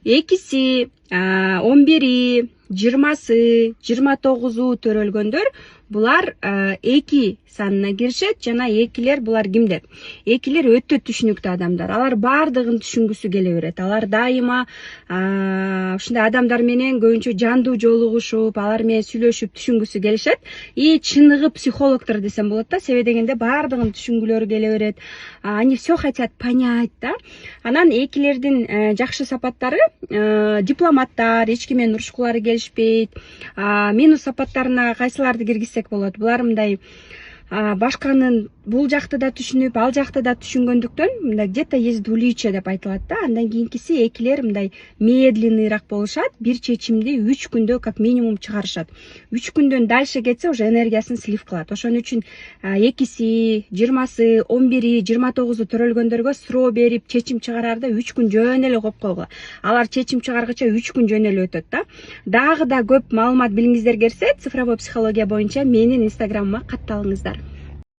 экиси, 11, 20, 29 төрөлгөндөр булар эки санына киришет жана экилер булар кимдер? Экилер өтө түшүнүктүү адамдар. Алар баардыгын түшүнгүсү келе берет. Алар дайыма ушундай адамдар менен көбүнчө жандуу жолугушуп, алар менен сүйлөшүп түшүнгүсү келишет. И чыныгы психологдор десем болот да, себеби дегенде баардыгын түшүнгүлөрү келе берет. Они все хотят понять, да. Анан экилердин жакшы сапаттары дипломаттар, эч ким менен урушкулары келишпейт. Минус сапаттарына кайсыларды киргизсек болот? Булар мындай башканын бул жакты да түшүнүп, ал жакты да түшүнгөндүктөн мындай где-то есть двуличие деп айтылат да. Андан кийинкиси экилер мындай медленныйраак болушат, бир чечимди 3 күндө как минимум чыгарышат. 3 күндөн дальше кетсе уже энергиясын слив кылат. Ошон үчүн экиси, 20, 11, 29 төрөлгөндөргө суроо берип чечим чыгарарда 3 күн жөн эле коюп койгула. Алар чечим чыгаргыча 3 күн жөн эле өтөт да. Дагы да көп маалымат билгиңиздер келсе, цифровой психология боюнча менин инстаграмыма катталыңыздар.